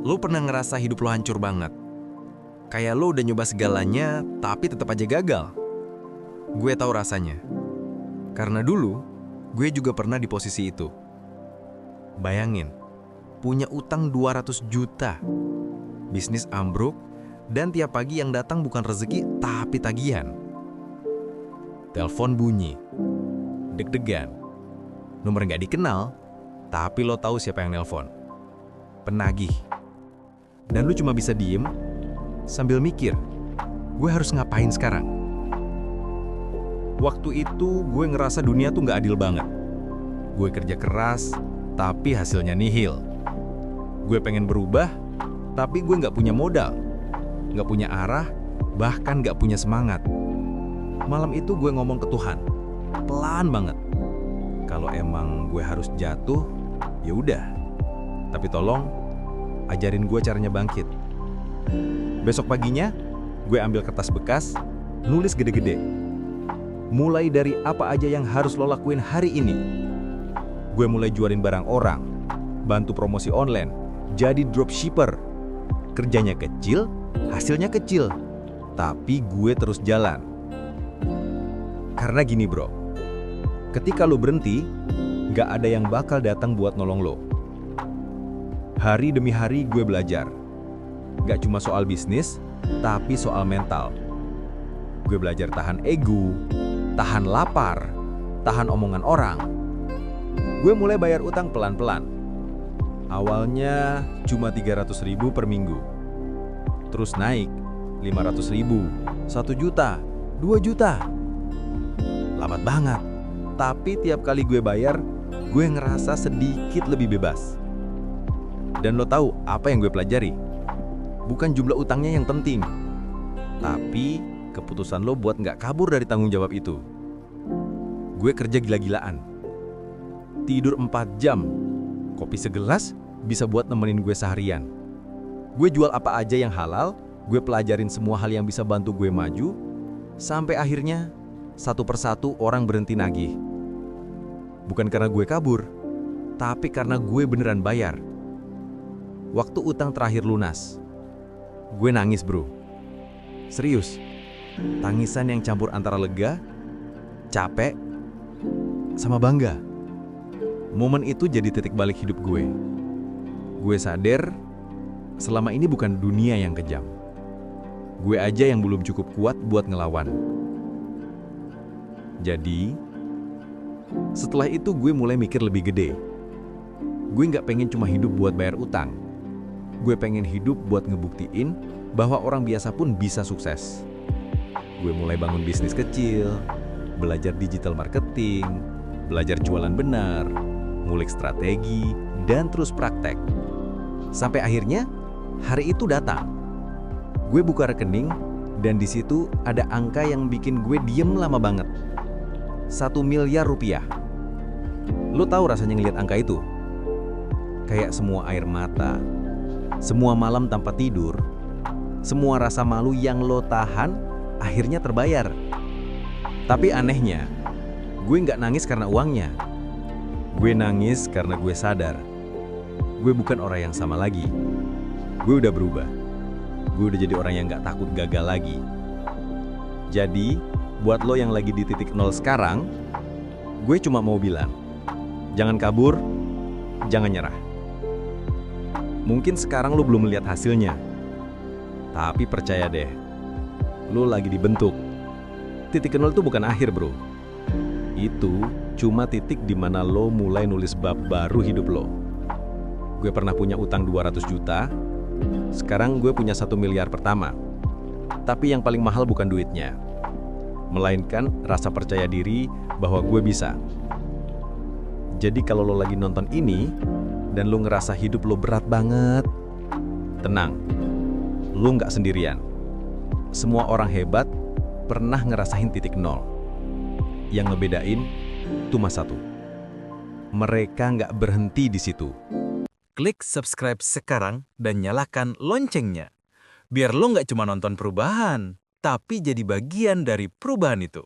Lo pernah ngerasa hidup lo hancur banget? Kayak lo udah nyoba segalanya, tapi tetap aja gagal. Gue tahu rasanya. Karena dulu, gue juga pernah di posisi itu. Bayangin, punya utang 200 juta. Bisnis ambruk, dan tiap pagi yang datang bukan rezeki, tapi tagihan. Telepon bunyi. Deg-degan. Nomor nggak dikenal, tapi lo tahu siapa yang nelpon. Penagih. Dan lu cuma bisa diem sambil mikir, gue harus ngapain sekarang? Waktu itu gue ngerasa dunia tuh nggak adil banget. Gue kerja keras, tapi hasilnya nihil. Gue pengen berubah, tapi gue nggak punya modal, nggak punya arah, bahkan nggak punya semangat. Malam itu gue ngomong ke Tuhan, pelan banget. Kalau emang gue harus jatuh, ya udah. Tapi tolong, ajarin gue caranya bangkit. Besok paginya, gue ambil kertas bekas, nulis gede-gede. Mulai dari apa aja yang harus lo lakuin hari ini. Gue mulai jualin barang orang, bantu promosi online, jadi dropshipper. Kerjanya kecil, hasilnya kecil. Tapi gue terus jalan. Karena gini bro, ketika lo berhenti, gak ada yang bakal datang buat nolong lo. Hari demi hari gue belajar. Gak cuma soal bisnis, tapi soal mental. Gue belajar tahan ego, tahan lapar, tahan omongan orang. Gue mulai bayar utang pelan-pelan. Awalnya cuma 300.000 per minggu. Terus naik 500.000, 1 juta, 2 juta. Lambat banget. Tapi tiap kali gue bayar, gue ngerasa sedikit lebih bebas. Dan lo tahu apa yang gue pelajari? Bukan jumlah utangnya yang penting, tapi keputusan lo buat nggak kabur dari tanggung jawab itu. Gue kerja gila-gilaan. Tidur 4 jam. Kopi segelas bisa buat nemenin gue seharian. Gue jual apa aja yang halal, gue pelajarin semua hal yang bisa bantu gue maju, sampai akhirnya satu persatu orang berhenti nagih. Bukan karena gue kabur, tapi karena gue beneran bayar. Waktu utang terakhir lunas, gue nangis bro. Serius, tangisan yang campur antara lega, capek, sama bangga. Momen itu jadi titik balik hidup gue. Gue sadar, selama ini bukan dunia yang kejam. Gue aja yang belum cukup kuat buat ngelawan. Jadi, setelah itu gue mulai mikir lebih gede. Gue nggak pengen cuma hidup buat bayar utang. Gue pengen hidup buat ngebuktiin bahwa orang biasa pun bisa sukses. Gue mulai bangun bisnis kecil, belajar digital marketing, belajar jualan benar, ngulik strategi, dan terus praktek. Sampai akhirnya, hari itu datang. Gue buka rekening, dan di situ ada angka yang bikin gue diem lama banget. 1 miliar rupiah. Lo tahu rasanya ngeliat angka itu? Kayak semua air mata, semua malam tanpa tidur, semua rasa malu yang lo tahan akhirnya terbayar. Tapi anehnya, gue nggak nangis karena uangnya. Gue nangis karena gue sadar, gue bukan orang yang sama lagi. Gue udah berubah. Gue udah jadi orang yang nggak takut gagal lagi. Jadi, buat lo yang lagi di titik nol sekarang, gue cuma mau bilang, jangan kabur, jangan nyerah. Mungkin sekarang lo belum melihat hasilnya, tapi percaya deh, lo lagi dibentuk. Titik nol itu bukan akhir bro. Itu cuma titik di mana lo mulai nulis bab baru hidup lo. Gue pernah punya utang 200 juta, sekarang gue punya 1 miliar pertama. Tapi yang paling mahal bukan duitnya, melainkan rasa percaya diri bahwa gue bisa. Jadi kalau lo lagi nonton ini, dan lo ngerasa hidup lo berat banget, tenang, lo nggak sendirian. Semua orang hebat pernah ngerasain titik nol. Yang ngebedain cuma satu, mereka nggak berhenti di situ. Klik subscribe sekarang dan nyalakan loncengnya. Biar lo nggak cuma nonton perubahan, tapi jadi bagian dari perubahan itu.